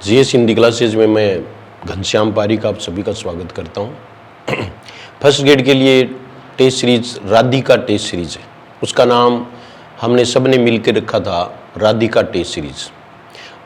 GS Hindi classes में मैं घनश्याम पारिक आप सभी का स्वागत करता हूँ। फर्स्ट ग्रेड के लिए test series Radhika test series है, उसका नाम हमने सब ने मिल के रखा था राधिका टेस्ट सीरीज।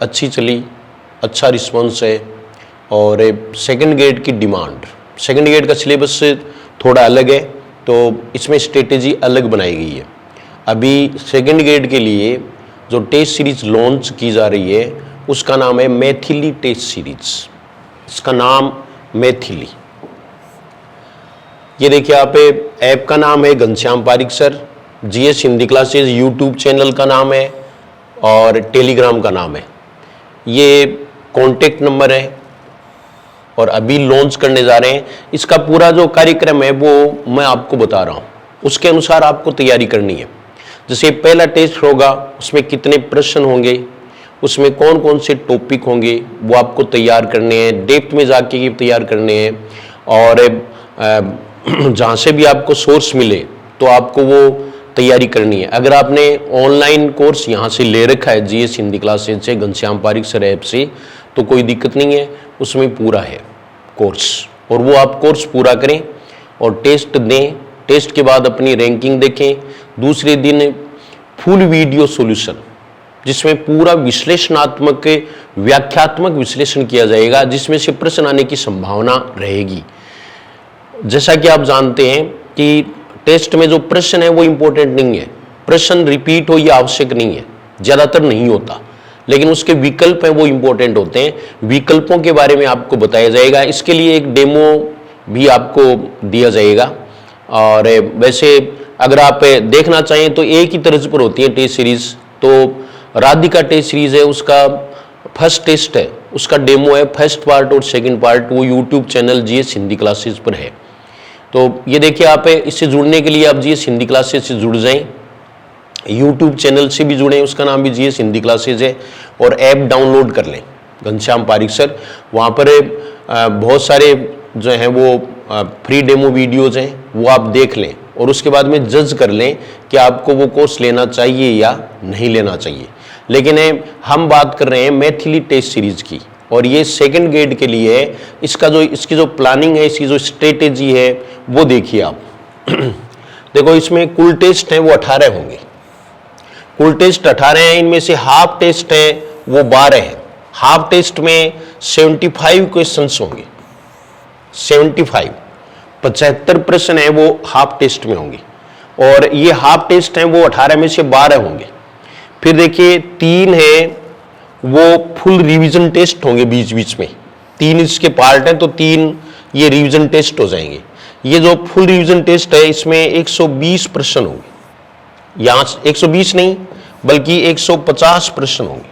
अच्छी चली, अच्छा रिस्पॉन्स है और सेकंड ग्रेड की डिमांड, सेकंड ग्रेड का सिलेबस थोड़ा अलग है तो इसमें स्ट्रेटेजी अलग बनाई गई है। अभी सेकंड ग्रेड के लिए जो टेस्ट सीरीज लॉन्च की जा रही है उसका नाम है मैथिली टेस्ट सीरीज। इसका नाम मैथिली, ये देखिए आप, ऐप का नाम है Ghanshyam Pareek sir, GS Hindi classes YouTube channel का नाम है और टेलीग्राम का नाम है। ये कॉन्टेक्ट नंबर है और अभी लॉन्च करने जा रहे हैं। इसका पूरा जो कार्यक्रम है वो मैं आपको बता रहा हूँ, उसके अनुसार आपको तैयारी करनी है। जैसे पहला टेस्ट होगा, उसमें कितने प्रश्न होंगे, उसमें कौन कौन से टॉपिक होंगे वो आपको तैयार करने हैं, डेप्थ में जाके ये तैयार करने हैं। और जहाँ से भी आपको सोर्स मिले तो आपको वो तैयारी करनी है। अगर आपने ऑनलाइन कोर्स यहाँ से ले रखा है जीएस हिंदी क्लासेज से, घनश्याम पारिक सर ऐप से, तो कोई दिक्कत नहीं है, उसमें पूरा है कोर्स और वो आप कोर्स पूरा करें और टेस्ट दें। टेस्ट के बाद अपनी रैंकिंग देखें। दूसरे दिन फुल वीडियो सॉल्यूशन, जिसमें पूरा विश्लेषणात्मक व्याख्यात्मक विश्लेषण किया जाएगा, जिसमें से प्रश्न आने की संभावना रहेगी। जैसा कि आप जानते हैं कि टेस्ट में जो प्रश्न है वो इंपॉर्टेंट नहीं है, प्रश्न रिपीट हो ये आवश्यक नहीं है, ज़्यादातर नहीं होता, लेकिन उसके विकल्प हैं वो इंपॉर्टेंट होते हैं। विकल्पों के बारे में आपको बताया जाएगा। इसके लिए एक डेमो भी आपको दिया जाएगा। और वैसे अगर आप देखना चाहें तो एक ही तर्ज पर होती है टेस्ट सीरीज। तो राधिका टेस्ट सीरीज है, उसका फर्स्ट टेस्ट है, उसका डेमो है, फर्स्ट पार्ट और सेकंड पार्ट वो YouTube channel GS Hindi classes पर है। तो ये देखिए आप, इससे जुड़ने के लिए आप जीएस हिंदी क्लासेज से जुड़ जाएं, यूट्यूब चैनल से भी जुड़ें, उसका नाम भी जीएस हिंदी क्लासेज है, और ऐप डाउनलोड कर लें घनश्याम पारिक सर। वहाँ पर बहुत सारे जो हैं वो फ्री डेमो वीडियोज़ हैं, वो आप देख लें और उसके बाद में जज कर लें कि आपको वो कोर्स लेना चाहिए या नहीं लेना चाहिए। लेकिन हम बात कर रहे हैं मैथिली टेस्ट सीरीज की, और ये सेकंड ग्रेड के लिए है। इसकी जो प्लानिंग है, इसकी जो स्ट्रेटेजी है वो देखिए आप। देखो, इसमें कुल टेस्ट हैं वो 18 होंगे, कुल टेस्ट 18 हैं, इनमें से हाफ टेस्ट है वो 12 है। हाफ टेस्ट में 75 क्वेश्चंस होंगे, 75 प्रश्न है वो हाफ टेस्ट में होंगे, और ये हाफ टेस्ट है वो 18 में से 12 होंगे। फिर देखिए 3 है वो फुल रिवीजन टेस्ट होंगे, बीच बीच में 3 इसके पार्ट हैं, तो 3 ये रिवीजन टेस्ट हो जाएंगे। ये जो फुल रिवीजन टेस्ट है इसमें 120 प्रश्न होंगे, यहाँ 120 नहीं बल्कि 150 प्रश्न होंगे।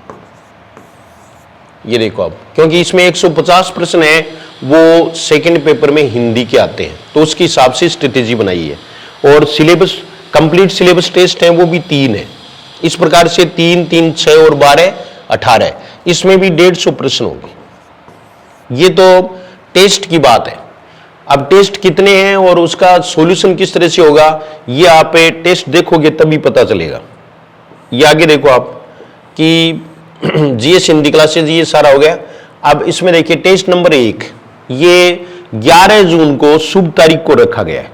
ये देखो आप, क्योंकि इसमें 150 प्रश्न है वो सेकंड पेपर में हिंदी के आते हैं, तो उसके हिसाब से स्ट्रेटेजी बनाई है। और सिलेबस, कंप्लीट सिलेबस टेस्ट है वो भी 3 है। इस प्रकार से 3, 3, 6 और 12, 18। इसमें भी 150 प्रश्न होंगे। ये तो टेस्ट की बात है। अब टेस्ट कितने हैं और उसका सॉल्यूशन किस तरह से होगा, ये आप टेस्ट देखोगे तभी पता चलेगा। ये आगे देखो आप कि जीएस हिंदी क्लासेज ये सारा हो गया। अब इसमें देखिए टेस्ट नंबर 1, ये 11 जून को शुभ तारीख को रखा गया है,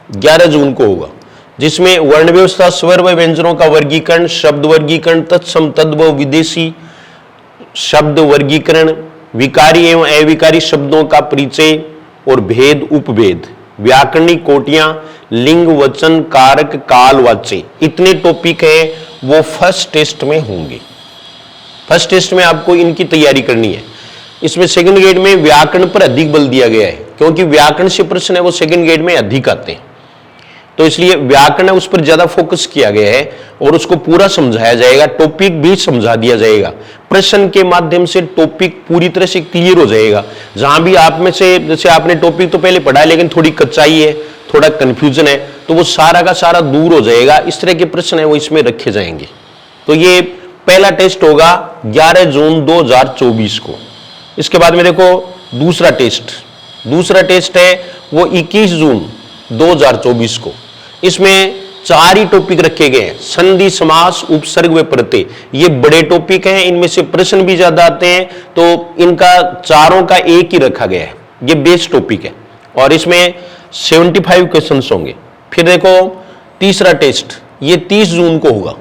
11 जून को होगा, जिसमें वर्ण व्यवस्था, स्वर व व्यंजनों का वर्गीकरण, शब्द वर्गीकरण, तत्सम तद्भव विदेशी शब्द वर्गीकरण, विकारी एवं अविकारी शब्दों का परिचय और भेद उपभेद, व्याकरणिक कोटियां, लिंग वचन कारक काल वाच्य, इतने टॉपिक हैं वो फर्स्ट टेस्ट में होंगे। फर्स्ट टेस्ट में आपको इनकी तैयारी करनी है। इसमें सेकंड ग्रेड में व्याकरण पर अधिक बल दिया गया है, क्योंकि व्याकरण से प्रश्न है वो सेकंड ग्रेड में अधिक आते हैं, तो इसलिए व्याकरण उस पर ज्यादा फोकस किया गया है और उसको पूरा समझाया जाएगा। टॉपिक भी समझा दिया जाएगा, प्रश्न के माध्यम से टॉपिक पूरी तरह से क्लियर हो जाएगा। जहां भी आप में से, जैसे आपने टॉपिक तो पहले पढ़ा है लेकिन थोड़ी कच्चाई है, थोड़ा कंफ्यूजन है, तो वो सारा का सारा दूर हो जाएगा। इस तरह के प्रश्न है वो इसमें रखे जाएंगे। तो ये पहला टेस्ट होगा 11 जून 2024 को। इसके बाद में देखो दूसरा टेस्ट है वो 21 जून 2024 को। इसमें चार ही टॉपिक रखे गए हैं, संधि, समास, उपसर्ग व प्रत्यय। ये बड़े टॉपिक हैं, इनमें से प्रश्न भी ज्यादा आते हैं, तो इनका चारों का एक ही रखा गया है। ये बेस्ट टॉपिक है और इसमें 75 क्वेश्चन होंगे। फिर देखो तीसरा टेस्ट, ये 30 जून को होगा।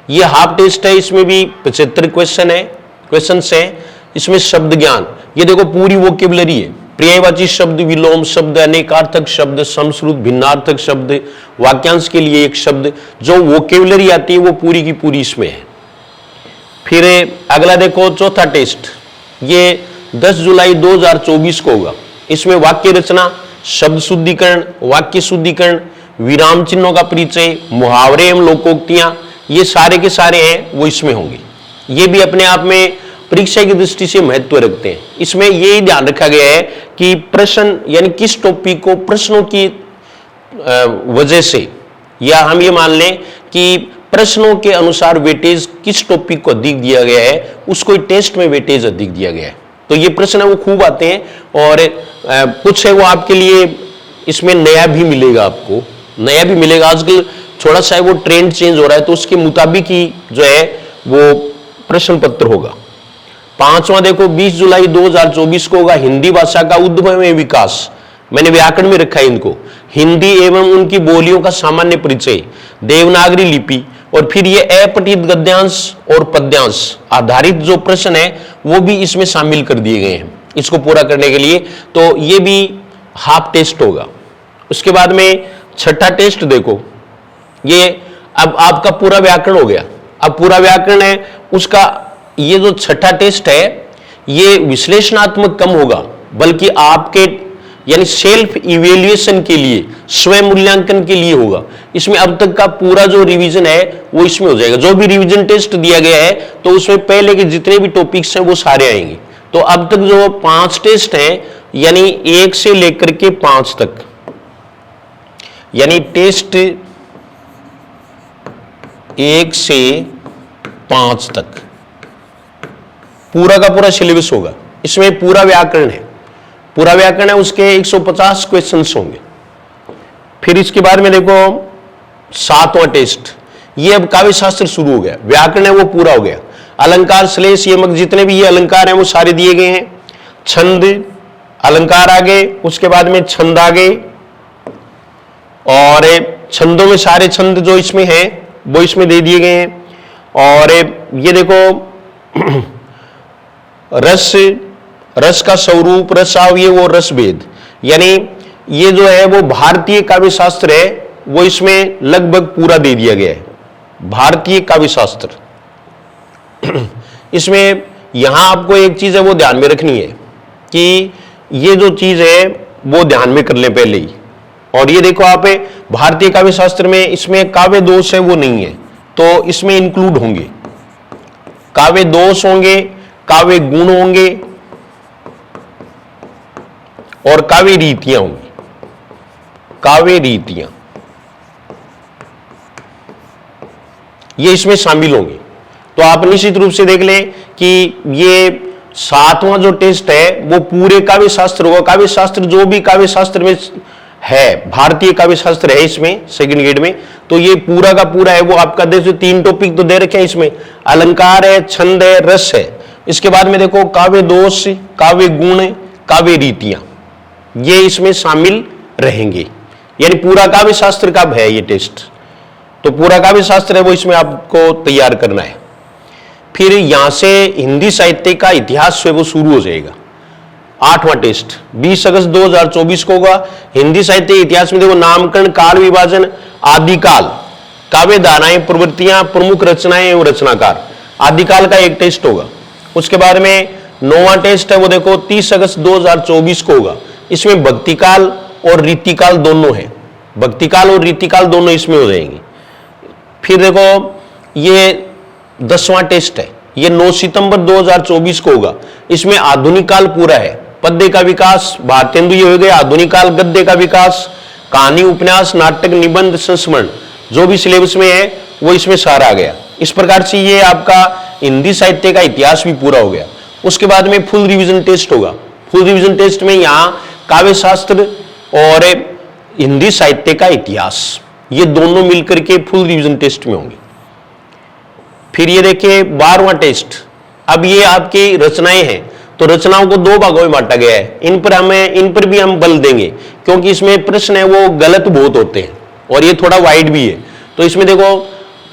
ये हाफ टेस्ट है, इसमें भी 75 क्वेश्चन है। इसमें शब्द ज्ञान, ये देखो पूरी वोकेबलरी है, पर्यायवाची शब्द, विलोम शब्द, अनेकार्थक शब्द, समश्रुत भिन्नार्थक शब्द, वाक्यांश के लिए एक शब्द, जो वोकेबलरी आती है वो पूरी की पूरी इसमें है। फिर अगला देखो चौथा टेस्ट, ये 10 जुलाई 2024 को होगा। इसमें वाक्य रचना, शब्द शुद्धिकरण, वाक्य शुद्धिकरण, विराम चिन्हों का परिचय, मुहावरे एवं लोकोक्तियां, ये सारे के सारे हैं वो इसमें होंगे। ये भी अपने आप में परीक्षा की दृष्टि से महत्व रखते हैं। इसमें यही ध्यान रखा गया है कि प्रश्न यानी किस टॉपिक को प्रश्नों की वजह से, या हम ये मान लें कि प्रश्नों के अनुसार वेटेज किस टॉपिक को अधिक दिया गया है, उसको टेस्ट में वेटेज अधिक दिया गया है। तो ये प्रश्न है वो खूब आते हैं और कुछ है वो आपके लिए इसमें नया भी मिलेगा, आपको नया भी मिलेगा। आजकल थोड़ा सा वो ट्रेंड चेंज हो रहा है, तो उसके मुताबिक ही जो है वो प्रश्न पत्र होगा। पांचवा देखो 20 जुलाई 2024 को होगा हिंदी भाषा का उद्भव एवं विकास। मैंने व्याकरण में रखा है इनको, हिंदी एवं उनकी बोलियों का सामान्य परिचय, देवनागरी लिपि, और फिर ये अपठित गद्यांश और पद्यांश आधारित जो प्रश्न है वो भी इसमें शामिल कर दिए गए हैं इसको पूरा करने के लिए। तो ये भी हाफ टेस्ट होगा। उसके बाद में छठा टेस्ट देखो, ये अब आपका पूरा व्याकरण हो गया। अब पूरा व्याकरण है उसका ये जो छठा टेस्ट है ये विश्लेषणात्मक कम होगा, बल्कि आपके यानी सेल्फ इवेल्युएशन के लिए, स्वयं मूल्यांकन के लिए होगा। इसमें अब तक का पूरा जो रिवीजन है वो इसमें हो जाएगा। जो भी रिवीजन टेस्ट दिया गया है तो उसमें पहले के जितने भी टॉपिक्स हैं वो सारे आएंगे। तो अब तक जो 5 टेस्ट हैं यानी 1 से लेकर के 5 तक, यानी टेस्ट 1 से 5 तक पूरा का पूरा सिलेबस होगा। इसमें पूरा व्याकरण है, पूरा व्याकरण है, उसके 150 क्वेश्चंस होंगे। फिर इसके बाद में देखो 7वां टेस्ट, ये अब काव्य शास्त्र शुरू हो गया। व्याकरण है वो पूरा हो गया। अलंकार, श्लेष, यमक, जितने भी ये अलंकार हैं वो सारे दिए गए हैं। छंद, अलंकार आ गए, उसके बाद में छंद आ गए, और छंदों में सारे छंद जो इसमें हैं वो इसमें दे दिए गए हैं। और ये देखो रस, रस का स्वरूप, रसावय वो रस भेद, यानी ये जो है वो भारतीय काव्य शास्त्र है वो इसमें लगभग पूरा दे दिया गया है। भारतीय काव्य शास्त्र इसमें यहां आपको एक चीज है वो ध्यान में रखनी है कि ये जो चीज है वो ध्यान में कर लें पहले ही। और ये देखो आप भारतीय काव्य शास्त्र में इसमें काव्य दोष है वो नहीं है, तो इसमें इंक्लूड होंगे काव्य दोष होंगे, काव्य गुण होंगे और काव्य रीतियां होंगी। काव्य रीतियां ये इसमें शामिल होंगी। तो आप निश्चित रूप से देख लें कि ये 7वां जो टेस्ट है वो पूरे काव्य शास्त्र होगा। काव्य शास्त्र जो भी काव्य शास्त्र में है, भारतीय काव्य शास्त्र है इसमें सेकंड ग्रेड में, तो ये पूरा का पूरा है वो आपका। देखो 3 टॉपिक तो दे रखे हैं इसमें, अलंकार है, छंद है, रस है। इसके बाद में देखो काव्य दोष, काव्य गुण, काव्य रीतियां, ये इसमें शामिल रहेंगे। यानी पूरा काव्य शास्त्र का है ये टेस्ट। तो पूरा काव्य शास्त्र है वो इसमें आपको तैयार करना है। फिर यहां से हिंदी साहित्य का इतिहास है वो शुरू हो जाएगा। 8वां टेस्ट 20 अगस्त 2024 को होगा। हिंदी साहित्य इतिहास में देखो नामकरण, काल विभाजन, आदिकाल, काव्य धाराएं, प्रवृत्तियां, प्रमुख रचनाएं एवं रचनाकार, आदिकाल का एक टेस्ट होगा। उसके बाद में 9वां टेस्ट है वो देखो 30 अगस्त 2024 को होगा। इसमें भक्तिकाल और रीतिकाल दोनों है, भक्तिकाल और रीतिकाल दोनों इसमें हो जाएंगे। फिर देखो ये 10वां टेस्ट है, ये 9 सितंबर 2024 को होगा। इसमें आधुनिक काल पूरा है, पद्य का विकास, भारतेंदु ये हो गया, आधुनिक काल, गद्य का विकास, कहानी, उपन्यास, नाटक, निबंध, संस्मरण, जो भी सिलेबस में है वो इसमें सारा आ गया। इस प्रकार से ये आपका हिंदी साहित्य का इतिहास भी पूरा हो गया। उसके बाद में फुल रिवीजन टेस्ट होगा। फुल रिवीजन टेस्ट में यहाँ काव्य शास्त्र और हिंदी साहित्य का इतिहास ये दोनों मिलकर के फुल रिवीजन टेस्ट में होंगे। फिर ये देखिए 12वां टेस्ट। अब ये आपकी रचनाएं हैं, तो रचनाओं को दो भागों में बांटा गया है। इन पर भी हम बल देंगे, क्योंकि इसमें प्रश्न है वो गलत बहुत होते हैं और ये थोड़ा वाइड भी है। तो इसमें देखो,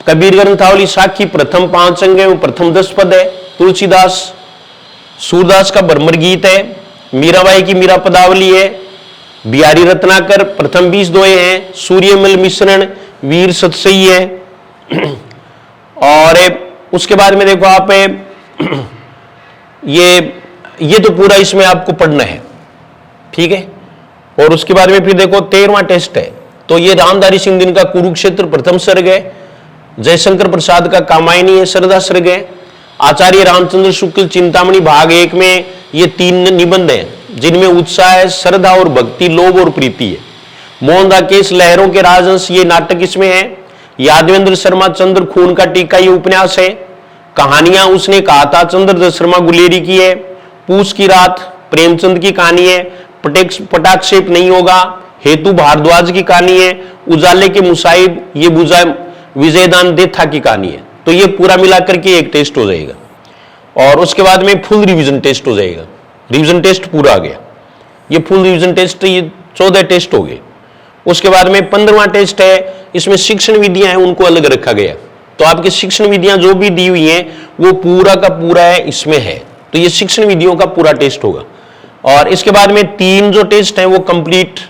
कबीर ग्रंथावली साखी प्रथम 5 अंग है, प्रथम 10 पद है। तुलसीदास सूरदास का भ्रमर गीत है। मीराबाई की मीरा पदावली है। बिहारी रत्नाकर प्रथम 20 दोहे हैं। सूर्यमल मिश्रण वीर सतसई है। और उसके बाद में देखो आप ये तो पूरा इसमें आपको पढ़ना है, ठीक है। और उसके बाद में फिर देखो 13वां टेस्ट है। तो ये रामधारी सिंह दिनका कुरुक्षेत्र प्रथम सर्ग है। जयशंकर प्रसाद का कामायनी है, श्रद्धा सर्ग है। आचार्य रामचंद्र शुक्ल चिंतामणि भाग 1 में ये 3 निबंध हैं, जिनमें उत्साह है, श्रद्धा और भक्ति, लोभ और प्रीति है। मोहन राकेश लहरों के राजहंस ये नाटक इसमें है। यादवेंद्र शर्मा चंद्र खून का टीका ये उपन्यास है। कहानियां उसने कहा था चंद्र शर्मा गुलेरी की है। पूस की रात प्रेमचंद की कहानी है। पटाक्षेप नहीं होगा हेतु भारद्वाज की कहानी है। उजाले के मुसाहिब ये विजयदान देथा की कहानी है। तो ये पूरा मिलाकर के एक टेस्ट हो जाएगा। और उसके बाद में फुल रिवीजन टेस्ट हो जाएगा। रिवीजन टेस्ट पूरा आ गया। ये फुल रिवीजन टेस्ट, ये 14 टेस्ट हो गए। उसके बाद में 15वां टेस्ट है। इसमें शिक्षण विधियां हैं, उनको अलग रखा गया। तो आपकी शिक्षण विधियां जो भी दी हुई हैं वो पूरा का पूरा है इसमें है। तो ये शिक्षण विधियों का पूरा टेस्ट होगा। और इसके बाद में 3 जो टेस्ट हैं वो कंप्लीट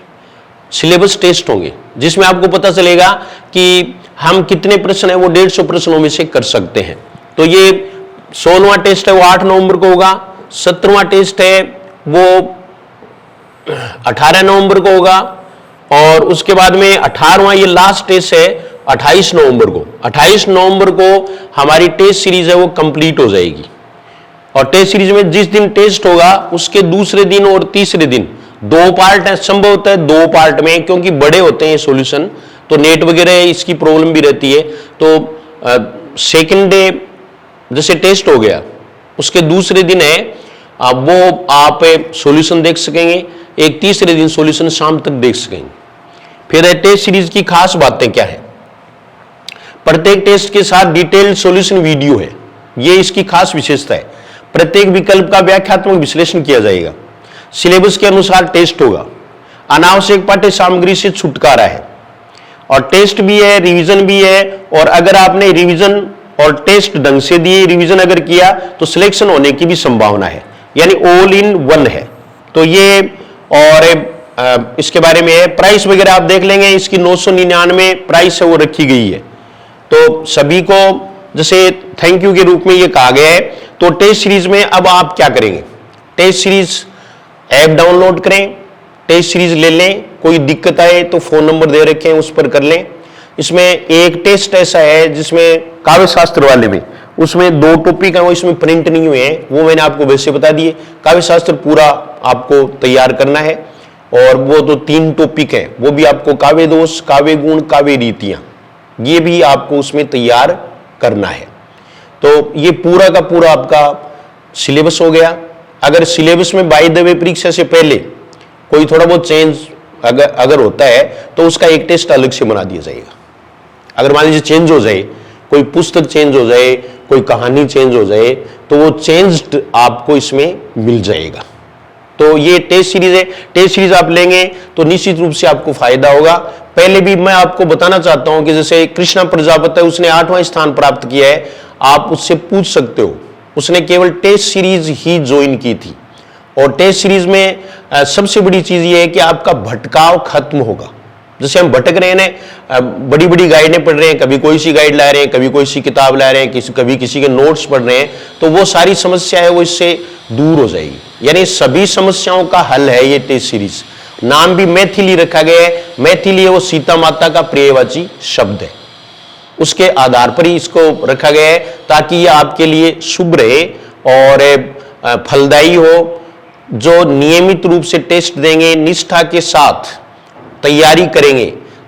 सिलेबस टेस्ट होंगे, जिसमें आपको पता चलेगा कि हम कितने प्रश्न है वो 150 प्रश्नों में से कर सकते हैं। तो ये 16वां टेस्ट है वो 8 नवंबर को होगा। 17वां टेस्ट है वो 18 नवंबर को होगा। और उसके बाद में 18वां ये लास्ट टेस्ट है 28 नवंबर को। 28 नवंबर को हमारी टेस्ट सीरीज है वो कंप्लीट हो जाएगी। और टेस्ट सीरीज में जिस दिन टेस्ट होगा उसके दूसरे दिन और तीसरे दिन 2 पार्ट है, संभवतः 2 पार्ट में, क्योंकि बड़े होते हैं सॉल्यूशन, तो नेट वगैरह इसकी प्रॉब्लम भी रहती है। तो सेकंड डे जैसे टेस्ट हो गया उसके दूसरे दिन है वो आप सॉल्यूशन देख सकेंगे। एक तीसरे दिन सॉल्यूशन शाम तक देख सकेंगे। फिर टेस्ट सीरीज की खास बातें क्या है, प्रत्येक टेस्ट के साथ डिटेल्ड सॉल्यूशन वीडियो है, ये इसकी खास विशेषता है। प्रत्येक विकल्प का व्याख्यात्मक विश्लेषण किया जाएगा। सिलेबस के अनुसार टेस्ट होगा। अनावश्यक पाठ्य सामग्री से छुटकारा है। और टेस्ट भी है, रिवीजन भी है। और अगर आपने रिवीजन और टेस्ट ढंग से दिए, रिवीजन अगर किया तो सिलेक्शन होने की भी संभावना है, यानी ऑल इन वन है। तो ये और इसके बारे में है। प्राइस वगैरह आप देख लेंगे, इसकी 999 प्राइस है वो रखी गई है। तो सभी को जैसे थैंक यू के रूप में ये कहा गया है। तो टेस्ट सीरीज में अब आप क्या करेंगे, टेस्ट सीरीज ऐप डाउनलोड करें, टेस्ट सीरीज ले लें। कोई दिक्कत आए तो फोन नंबर दे रखे हैं, उस पर कर लें। इसमें एक टेस्ट ऐसा है जिसमें काव्य शास्त्र वाले में उसमें 2 टॉपिक है वो इसमें प्रिंट नहीं हुए हैं, वो मैंने आपको वैसे बता दिए। काव्य शास्त्र पूरा आपको तैयार करना है। और वो तो 3 टॉपिक है, वो भी आपको काव्य दोष, काव्य गुण, काव्य रीतियां, ये भी आपको उसमें तैयार करना है। तो ये पूरा का पूरा आपका सिलेबस हो गया। अगर सिलेबस में बाय द वे परीक्षा से पहले कोई थोड़ा बहुत चेंज अगर होता है तो उसका एक टेस्ट अलग से बना दिया जाएगा। अगर मान लीजिए चेंज हो जाए, कोई पुस्तक चेंज हो जाए, कोई कहानी चेंज हो जाए, तो वो चेंज्ड आपको इसमें मिल जाएगा। तो ये टेस्ट सीरीज है। टेस्ट सीरीज आप लेंगे तो निश्चित रूप से आपको फायदा होगा। पहले भी मैं आपको बताना चाहता हूं कि जैसे कृष्णा प्रजापति है, उसने 8वां स्थान प्राप्त किया है। आप उससे पूछ सकते हो, उसने केवल टेस्ट सीरीज ही ज्वाइन की थी। और टेस्ट सीरीज में सबसे बड़ी चीज ये है कि आपका भटकाव खत्म होगा। जैसे हम भटक रहे हैं, बड़ी बड़ी गाइडें पढ़ रहे हैं, कभी कोई सी गाइड ला रहे हैं, कभी कोई सी किताब ला रहे हैं, कभी किसी के नोट्स पढ़ रहे हैं, तो वो सारी समस्या है वो इससे दूर हो जाएगी। यानी सभी समस्याओं का हल है ये टेस्ट सीरीज। नाम भी मैथिली रखा गया है। मैथिली वो सीता माता का प्रियवाची शब्द है, उसके आधार पर ही इसको रखा गया है, ताकि ये आपके लिए शुभ रहे और फलदायी हो। जो नियमित रूप से टेस्ट देंगे, निष्ठा के साथ तैयारी करेंगे,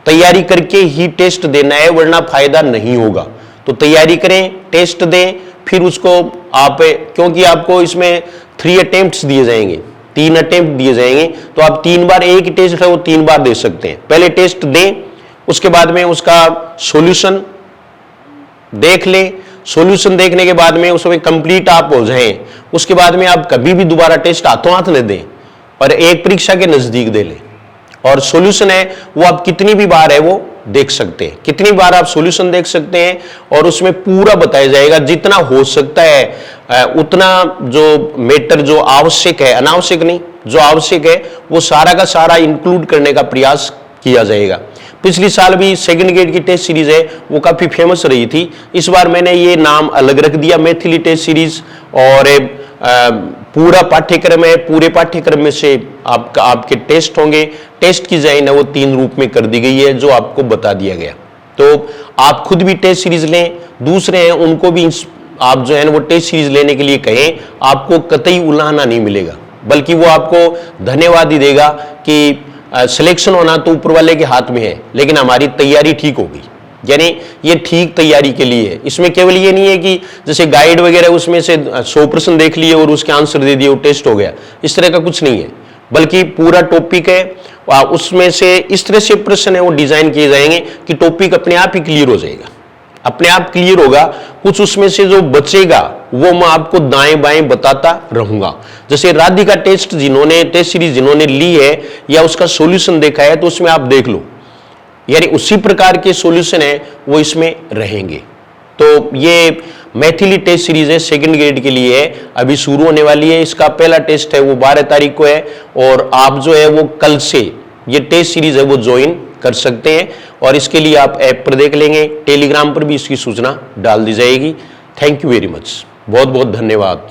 तैयारी करके ही टेस्ट देना है, वरना फायदा नहीं होगा। तो तैयारी करें, टेस्ट दें, फिर उसको आप, क्योंकि आपको इसमें 3 अटेम्प्ट्स दिए जाएंगे, 3 अटेम्प्ट दिए जाएंगे, तो आप 3 बार, एक टेस्ट है वो 3 बार दे सकते हैं। पहले टेस्ट दें, उसके बाद में उसका सॉल्यूशन देख ले। सॉल्यूशन देखने के बाद में उसमें कंप्लीट आप हो जाएं, उसके बाद में आप कभी भी दोबारा टेस्ट हाथों हाथ न दें और एक परीक्षा के नजदीक दे लें। और सॉल्यूशन है वो आप कितनी भी बार है वो देख सकते हैं, कितनी बार आप सॉल्यूशन देख सकते हैं और उसमें पूरा बताया जाएगा। जितना हो सकता है उतना जो मैटर जो आवश्यक है, अनावश्यक नहीं, जो आवश्यक है वो सारा का सारा इंक्लूड करने का प्रयास किया जाएगा। पिछली साल भी सेकंड ग्रेड की टेस्ट सीरीज है वो काफी फेमस रही थी। इस बार मैंने ये नाम अलग रख दिया, मैथिली टेस्ट सीरीज। और पूरा पाठ्यक्रम है, पूरे पाठ्यक्रम में से आपके टेस्ट होंगे। टेस्ट की डिजाइन है वो 3 रूप में कर दी गई है जो आपको बता दिया गया। तो आप खुद भी टेस्ट सीरीज लें, दूसरे हैं उनको भी आप जो है ना वो टेस्ट सीरीज लेने के लिए कहें, आपको कतई उलाहना नहीं मिलेगा, बल्कि वो आपको धन्यवाद ही देगा कि सिलेक्शन होना तो ऊपर वाले के हाथ में है, लेकिन हमारी तैयारी ठीक होगी। यानी ये ठीक तैयारी के लिए है। इसमें केवल ये नहीं है कि जैसे गाइड वगैरह उसमें से 100 प्रश्न देख लिए और उसके आंसर दे दिए, वो टेस्ट हो गया, इस तरह का कुछ नहीं है। बल्कि पूरा टॉपिक है, उसमें से इस तरह से प्रश्न है वो डिजाइन किए जाएंगे कि टॉपिक अपने आप ही क्लियर हो जाएगा, अपने आप क्लियर होगा। कुछ उसमें से जो बचेगा वो मैं आपको दाएं बाएं बताता रहूंगा। जैसे राधिका टेस्ट सीरीज जिन्होंने ली है या उसका सॉल्यूशन देखा है तो उसमें आप देख लो, यानी उसी प्रकार के सॉल्यूशन है वो इसमें रहेंगे। तो ये मैथिली टेस्ट सीरीज है, सेकंड ग्रेड के लिए है, अभी शुरू होने वाली है। इसका पहला टेस्ट है वो 12 तारीख को है और आप जो है वो कल से ये टेस्ट सीरीज है वो ज्वाइन कर सकते हैं। और इसके लिए आप ऐप पर देख लेंगे, टेलीग्राम पर भी इसकी सूचना डाल दी जाएगी। थैंक यू वेरी मच, बहुत बहुत धन्यवाद।